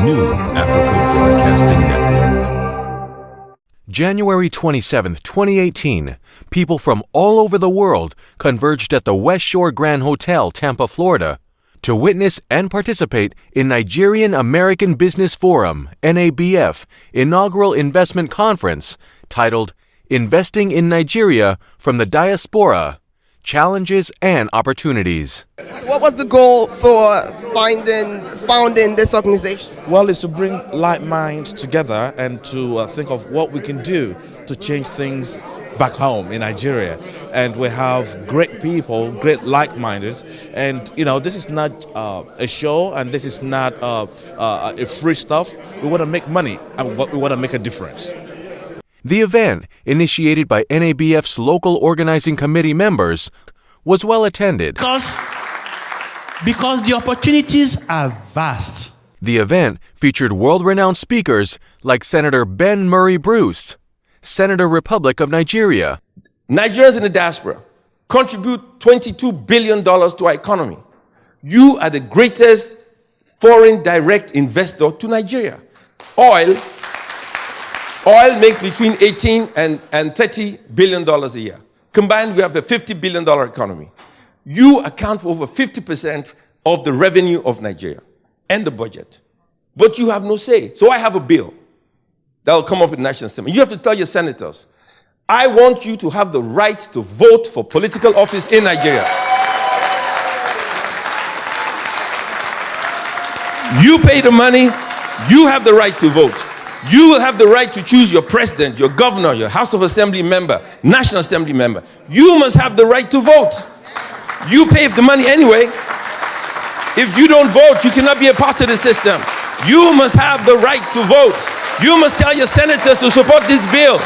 New Africa Broadcasting Network. January 27, 2018, people from all over the world converged at the West Shore Grand Hotel, Tampa, Florida, to witness and participate in Nigerian American Business Forum, NABF, inaugural investment conference titled Investing in Nigeria from the Diaspora, Challenges and Opportunities. What was the goal for founding this organization? Well, it's to bring like minds together and to think of what we can do to change things back home in Nigeria. And we have great people, great like-mindeds, and this is not a show, and this is not a free stuff. We want to make money, and we want to make a difference. The event, initiated by NABF's local organizing committee members, was well attended. Because the opportunities are vast. The event featured world-renowned speakers like Senator Ben Murray Bruce, Senator Republic of Nigeria. Nigerians in the diaspora contribute $22 billion to our economy. You are the greatest foreign direct investor to Nigeria. Oil makes between $18 and $30 billion a year. Combined, we have a $50 billion economy. You account for over 50% of the revenue of Nigeria and the budget. But you have no say. So I have a bill that will come up in the National Assembly. You have to tell your senators, I want you to have the right to vote for political office in Nigeria. You pay the money, you have the right to vote. You will have the right to choose your president, your governor, your House of Assembly member, National Assembly member. You must have the right to vote. You pay the money anyway. If you don't vote, you cannot be a part of the system. You must have the right to vote. You must tell your senators to support this bill.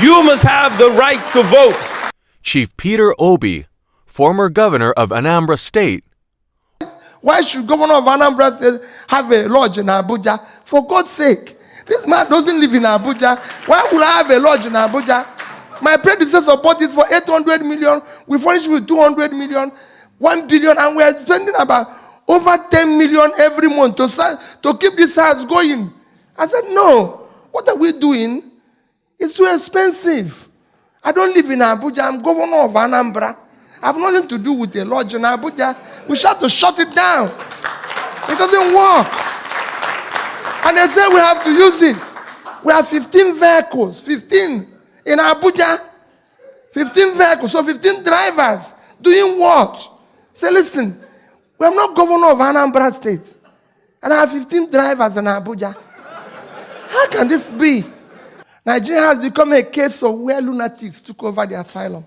You must have the right to vote. Chief Peter Obi, former governor of Anambra State. Why should governor of Anambra State have a lodge in Abuja? For God's sake. This man doesn't live in Abuja. Why would I have a lodge in Abuja? My predecessor bought it for 800 million. We furnished with 200 million, 1 billion, and we are spending about over 10 million every month to keep this house going. I said, no. What are we doing? It's too expensive. I don't live in Abuja. I'm governor of Anambra. I have nothing to do with a lodge in Abuja. We have to shut it down. It doesn't work. And they say we have to use it. We have 15 vehicles, 15 in Abuja. 15 vehicles, so 15 drivers. Doing what? Say, listen, we are not governor of Anambra State. And I have 15 drivers in Abuja. How can this be? Nigeria has become a case of where lunatics took over the asylum.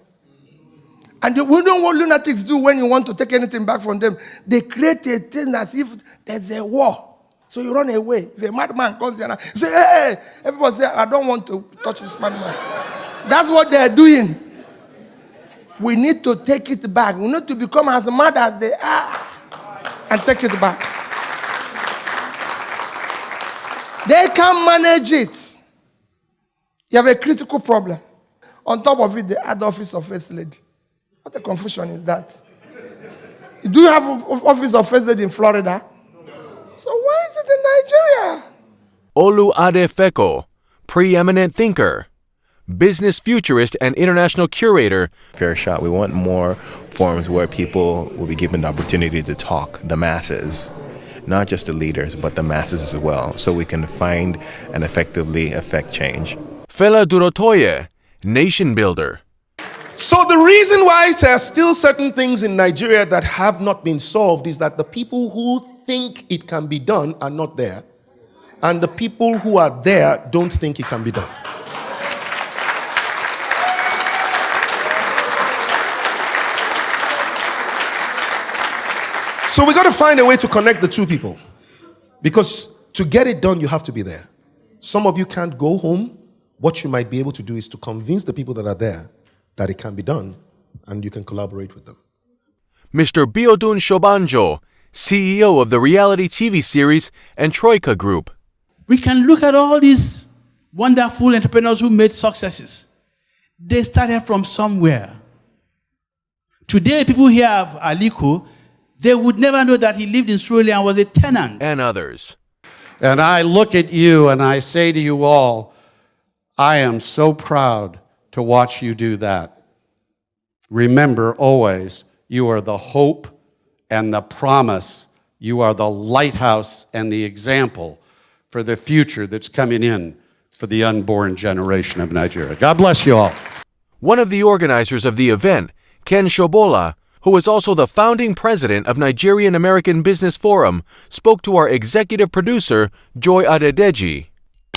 And we don't know what lunatics do when you want to take anything back from them. They create a thing as if there's a war. So you run away. If a madman comes there, you say, hey, everybody say, I don't want to touch this madman. That's what they're doing. We need to take it back. We need to become as mad as they are and take it back. They can manage it. You have a critical problem. On top of it, they add the office of First Lady. What a confusion is that? Do you have office of First Lady in Florida? So why is it in Nigeria? Olu Adefeko, preeminent thinker, business futurist and international curator. Fair shot. We want more forums where people will be given the opportunity to talk, the masses, not just the leaders, but the masses as well, so we can find and effectively affect change. Fela Durotoye, nation builder. So the reason why there are still certain things in Nigeria that have not been solved is that the people who think it can be done are not there, and the people who are there don't think it can be done. So we got to find a way to connect the two people, because to get it done, you have to be there. Some of you can't go home. What you might be able to do is to convince the people that are there that it can be done, and you can collaborate with them. Mr. Biodun Shobanjo, CEO of the reality TV series and Troika Group. We can look at all these wonderful entrepreneurs who made successes. They started from somewhere. Today, people here have Aliko. They would never know that he lived in Sri Lanka and was a tenant. And others. And I look at you and I say to you all, I am so proud to watch you do that. Remember always, you are the hope and the promise. You are the lighthouse and the example for the future that's coming in for the unborn generation of Nigeria. God bless you all. One of the organizers of the event, Ken Shobola, who is also the founding president of Nigerian American Business Forum, spoke to our executive producer, Joy Adedeji.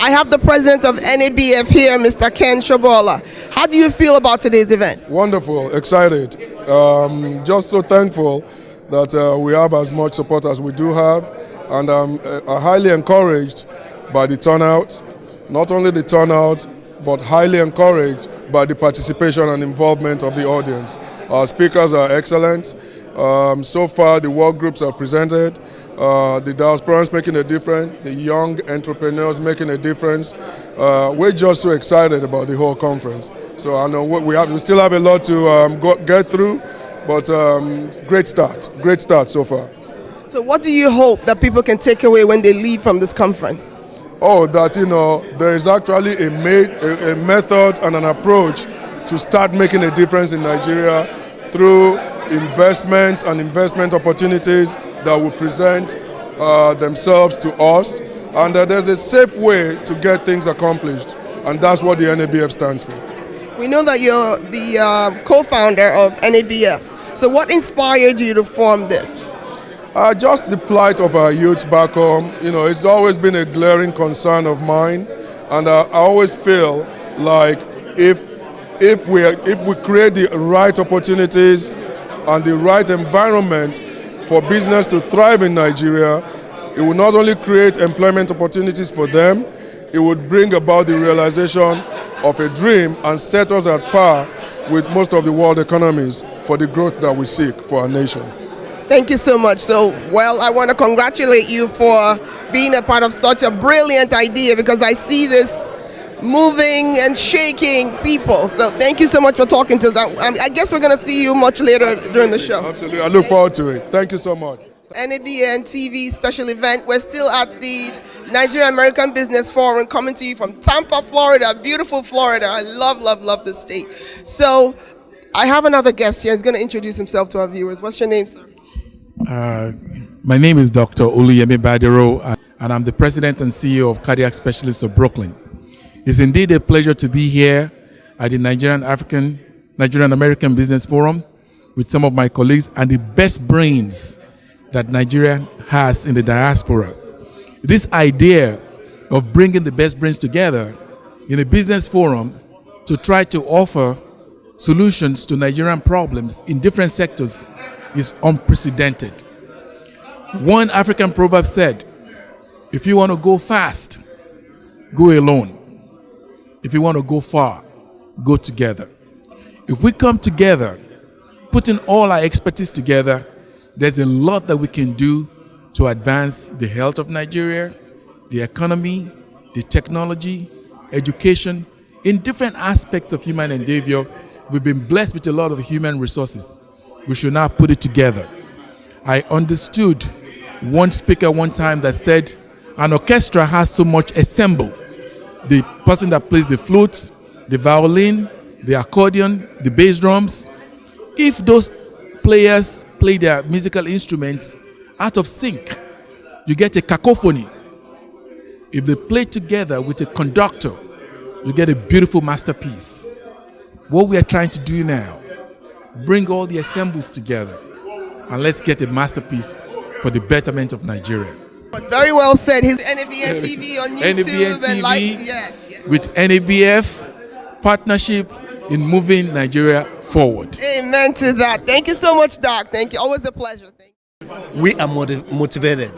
I have the president of NABF here, Mr. Ken Shobola. How do you feel about today's event? Wonderful, excited. Just so thankful that we have as much support as we do have, and I'm highly encouraged by the turnout. Not only the turnout, but highly encouraged by the participation and involvement of the audience. Our speakers are excellent. So far, the work groups are presented. The diasporans making a difference, the young entrepreneurs making a difference. We're just so excited about the whole conference. So I know we still have a lot to get through, but great start so far. So what do you hope that people can take away when they leave from this conference? Oh, that there is actually a method and an approach to start making a difference in Nigeria through investments and investment opportunities that will present themselves to us, and that there's a safe way to get things accomplished, and that's what the NABF stands for. We know that you're the co-founder of NABF. So what inspired you to form this? Just the plight of our youths back home. It's always been a glaring concern of mine, and I always feel like if we create the right opportunities and the right environment for business to thrive in Nigeria, it will not only create employment opportunities for them, it would bring about the realization of a dream and set us at par with most of the world economies for the growth that we seek for our nation. Thank you so much. So, I want to congratulate you for being a part of such a brilliant idea, because I see this moving and shaking people. So thank you so much for talking to us. I guess we're going to see you much later during the show. Absolutely. I look forward to it. Thank you so much. NABN TV special event. We're still at the Nigerian American Business Forum, coming to you from Tampa, Florida. Beautiful Florida. I love the state. So I have another guest here. He's going to introduce himself to our viewers. What's your name, sir? My name is Dr. Oluyemi Badero, and I'm the president and CEO of Cardiac Specialists of Brooklyn. It's indeed a pleasure to be here at the Nigerian American Business Forum with some of my colleagues and the best brains that Nigeria has in the diaspora. This idea of bringing the best brains together in a business forum to try to offer solutions to Nigerian problems in different sectors is unprecedented. One African proverb said, if you want to go fast, go alone. If you want to go far, go together. If we come together, putting all our expertise together, there's a lot that we can do to advance the health of Nigeria, the economy, the technology, education, in different aspects of human endeavor. We've been blessed with a lot of human resources. We should now put it together. I understood one speaker one time that said, an orchestra has so much ensemble. The person that plays the flute, the violin, the accordion, the bass drums. If those players play their musical instruments out of sync, you get a cacophony. If they play together with a conductor, you get a beautiful masterpiece. What we are trying to do now, bring all the ensembles together and let's get a masterpiece for the betterment of Nigeria. Very well said. His NABN TV on YouTube. NABN TV and yes. With NABF partnership in moving Nigeria forward. Amen to that. Thank you so much, Doc. Thank you. Always a pleasure. Thank you. We are motivated.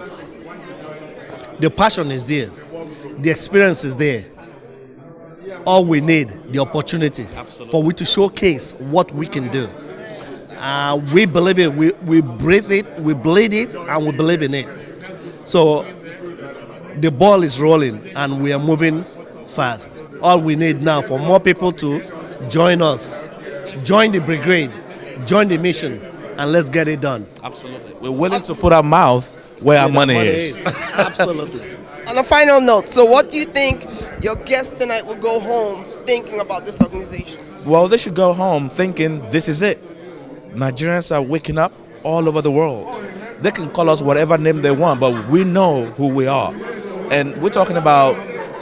The passion is there. The experience is there. All we need, the opportunity for we to showcase what we can do. We believe it, we breathe it, we bleed it, and we believe in it. So the ball is rolling and we are moving fast. All we need now for more people to join us, join the brigade, join the mission, and let's get it done. Absolutely. We're willing to put our mouth where our money is. Absolutely. On a final note, so what do you think your guests tonight will go home thinking about this organization? Well, they should go home thinking this is it. Nigerians are waking up all over the world. They can call us whatever name they want, but we know who we are. And we're talking about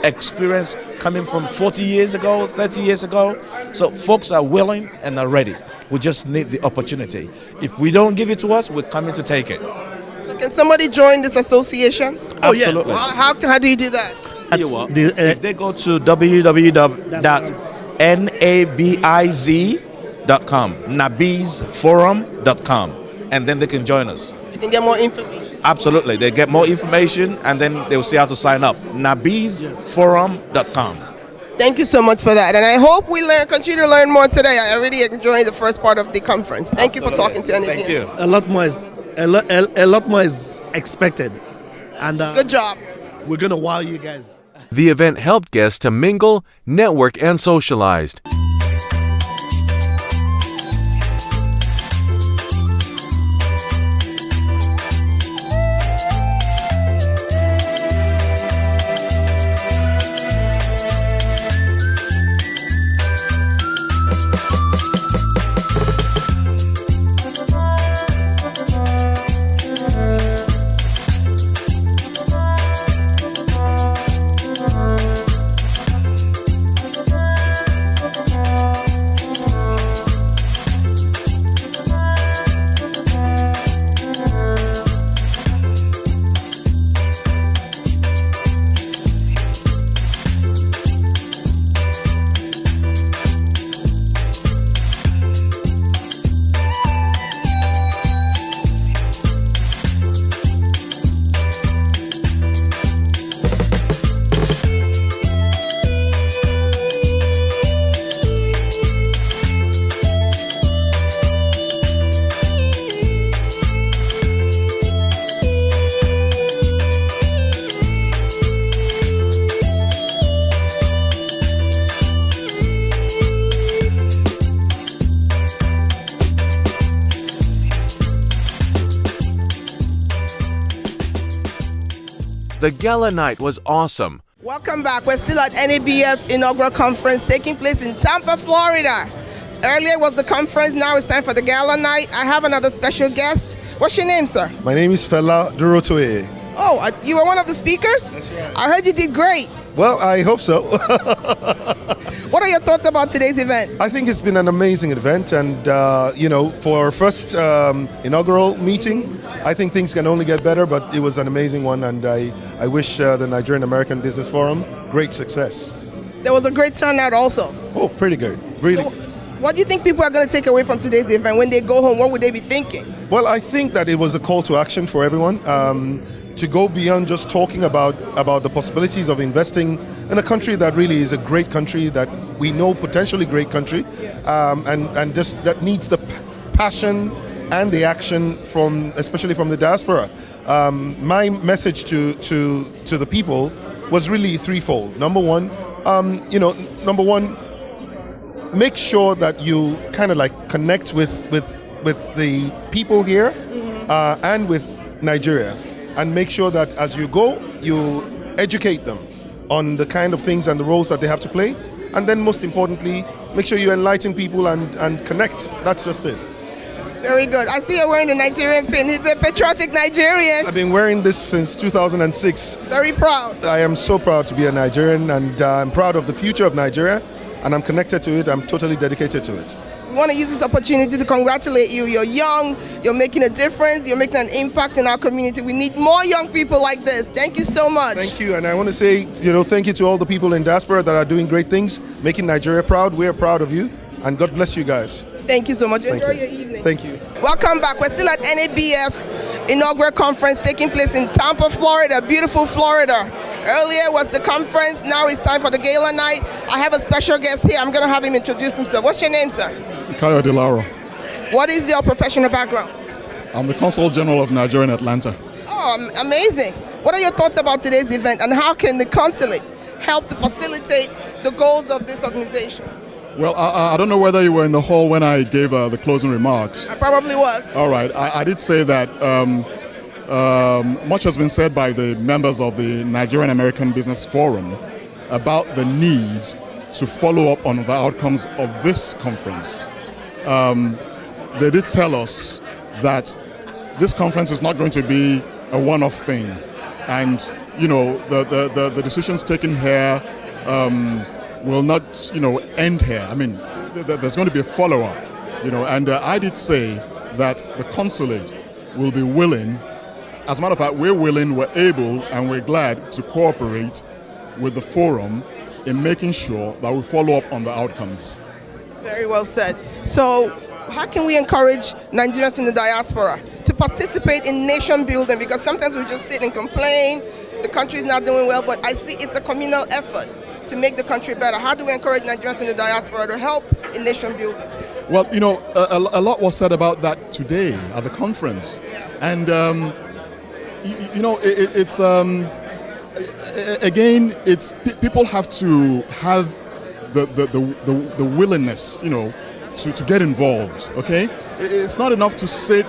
experience coming from 40 years ago, 30 years ago. So folks are willing and are ready. We just need the opportunity. If we don't give it to us, we're coming to take it. So can somebody join this association? Absolutely. How do you do that? Tell you what, if they go to www.nabiz.com, nabizforum.com, and then they can join us. You can get more information. Absolutely. They get more information and then they'll see how to sign up. nabizforum.com. Thank you so much for that. And I hope we continue to learn more today. I really enjoyed the first part of the conference. Thank you for talking to NABS. Thank you. A lot more is expected. And good job. We're going to wow you guys. The event helped guests to mingle, network, and socialized. The gala night was awesome. Welcome back. We're still at NABF's inaugural conference taking place in Tampa, Florida. Earlier was the conference, now it's time for the gala night. I have another special guest. What's your name, sir? My name is Fela Durotoye. Oh, you were one of the speakers? That's right. I heard you did great. Well, I hope so. What are your thoughts about today's event? I think it's been an amazing event, and for our first inaugural meeting, I think things can only get better, but it was an amazing one, and I wish the Nigerian American Business Forum great success. There was a great turnout also. Oh, pretty good. Really. So, what do you think people are going to take away from today's event? When they go home, what would they be thinking? Well, I think that it was a call to action for everyone. To go beyond just talking about the possibilities of investing in a country that really is a great country, that we know potentially great country, and just that needs the passion and the action especially from the diaspora. My message to the people was really threefold. Number one, make sure that you kind of like connect with the people here and with Nigeria. And make sure that as you go, you educate them on the kind of things and the roles that they have to play. And then most importantly, make sure you enlighten people and connect. That's just it. Very good. I see you're wearing the Nigerian pin. He's a patriotic Nigerian. I've been wearing this since 2006. Very proud. I am so proud to be a Nigerian, and I'm proud of the future of Nigeria, and I'm connected to it. I'm totally dedicated to it. We want to use this opportunity to congratulate you. You're young, you're making a difference, you're making an impact in our community. We need more young people like this. Thank you so much. Thank you, and I want to say, thank you to all the people in diaspora that are doing great things, making Nigeria proud. We're proud of you, and God bless you guys. Thank you so much. Enjoy your evening. Thank you. Welcome back. We're still at NABF's inaugural conference taking place in Tampa, Florida, beautiful Florida. Earlier was the conference, now it's time for the gala night. I have a special guest here. I'm going to have him introduce himself. What's your name, sir? Kayo De Lauro. What is your professional background? I'm the Consul General of Nigeria in Atlanta. Oh, amazing. What are your thoughts about today's event, and how can the consulate help to facilitate the goals of this organization? Well, I don't know whether you were in the hall when I gave the closing remarks. I probably was. All right. I did say that much has been said by the members of the Nigerian American Business Forum about the need to follow up on the outcomes of this conference. They did tell us that this conference is not going to be a one-off thing, and the decisions taken here will not end here. I mean, there's going to be a follow-up, and I did say that the consulate will be willing. As a matter of fact, we're willing, we're able, and we're glad to cooperate with the forum in making sure that we follow up on the outcomes. Very well said. So, how can we encourage Nigerians in the diaspora to participate in nation building? Because sometimes we just sit and complain, the country is not doing well, but I see it's a communal effort to make the country better. How do we encourage Nigerians in the diaspora to help in nation building? Well, a lot was said about that today at the conference. Yeah. And, again, it's people have to have the willingness, to get involved. Okay, it's not enough to sit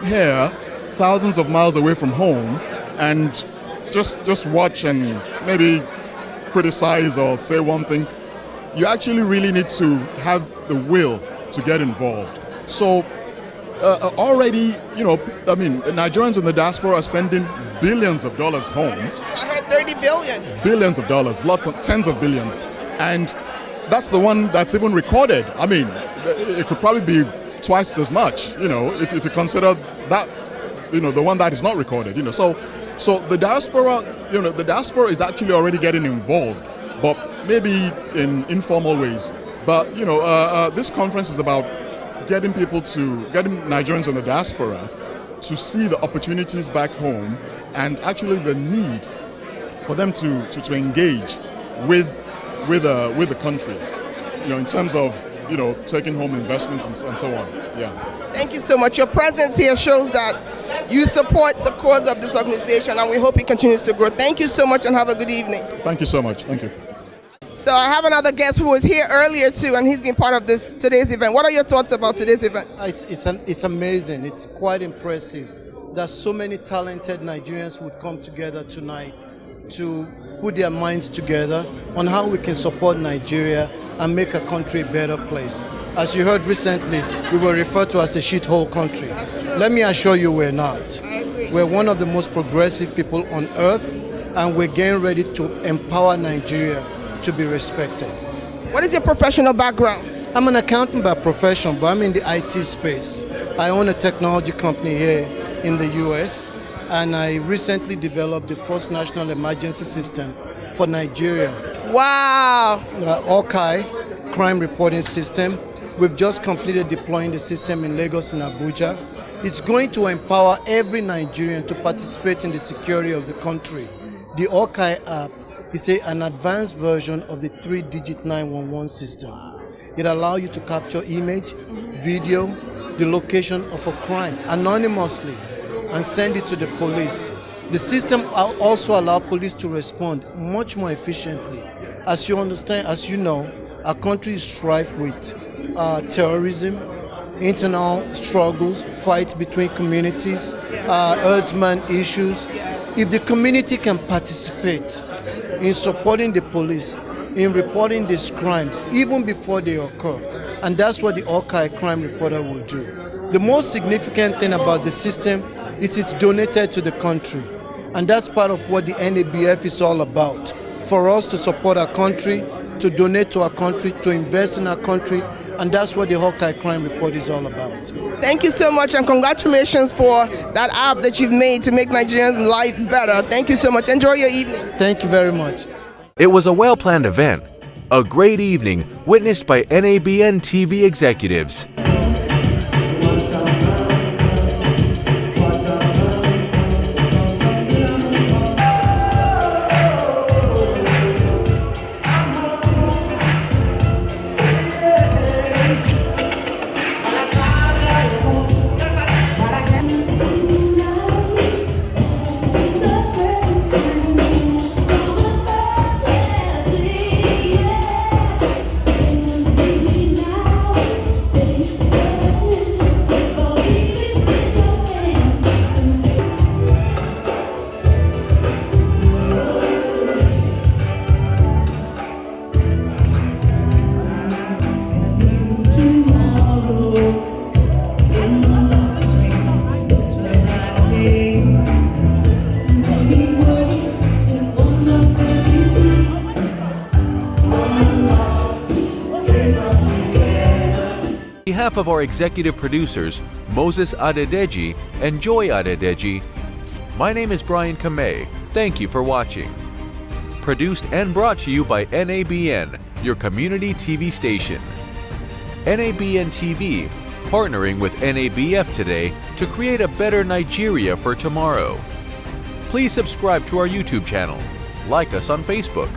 here, thousands of miles away from home, and just watch and maybe criticize or say one thing. You actually really need to have the will to get involved. So already, Nigerians in the diaspora are sending billions of dollars home. I heard 30 billion. Billions of dollars, lots of tens of billions. And that's the one that's even recorded. I mean, it could probably be twice as much, if you consider that, the one that is not recorded, So the diaspora is actually already getting involved, but maybe in informal ways. But, this conference is about getting Nigerians in the diaspora to see the opportunities back home and actually the need for them to engage with the country, in terms of, taking home investments and so on. Yeah. Thank you so much. Your presence here shows that you support the cause of this organization, and we hope it continues to grow. Thank you so much, and have a good evening. Thank you so much. Thank you. So I have another guest who was here earlier too, and he's been part of today's event. What are your thoughts about today's event? It's amazing. It's quite impressive that so many talented Nigerians would come together tonight to put their minds together on how we can support Nigeria and make a country a better place. As you heard recently, we were referred to as a shithole country. Let me assure you we're not. We're one of the most progressive people on earth, and we're getting ready to empower Nigeria to be respected. What is your professional background? I'm an accountant by profession, but I'm in the IT space. I own a technology company here in the US, and I recently developed the first national emergency system for Nigeria. Wow! Hawkeye crime reporting system. We've just completed deploying the system in Lagos and Abuja. It's going to empower every Nigerian to participate in the security of the country. The Hawkeye app is an advanced version of the 3-digit 911 system. It allows you to capture image, video, the location of a crime anonymously and send it to the police. The system also allows police to respond much more efficiently. As you understand, as you know, our country is strife with terrorism, internal struggles, fights between communities, herdsman issues. If the community can participate in supporting the police, in reporting these crimes, even before they occur, and that's what the Hawkeye crime reporter will do. The most significant thing about the system is it's donated to the country, and that's part of what the NABF is all about. For us to support our country, to donate to our country, to invest in our country, and that's what the Hawkeye Crime Report is all about. Thank you so much, and congratulations for that app that you've made to make Nigerians' life better. Thank you so much. Enjoy your evening. Thank you very much. It was a well-planned event, a great evening witnessed by NABN TV executives. Take behalf of our executive producers, Moses Adedeji and Joy Adedeji, my name is Brian Kamei. Thank you for watching. Produced and brought to you by NABN, your community TV station. NABN TV, partnering with NABF today to create a better Nigeria for tomorrow. Please subscribe to our YouTube channel. Like us on Facebook.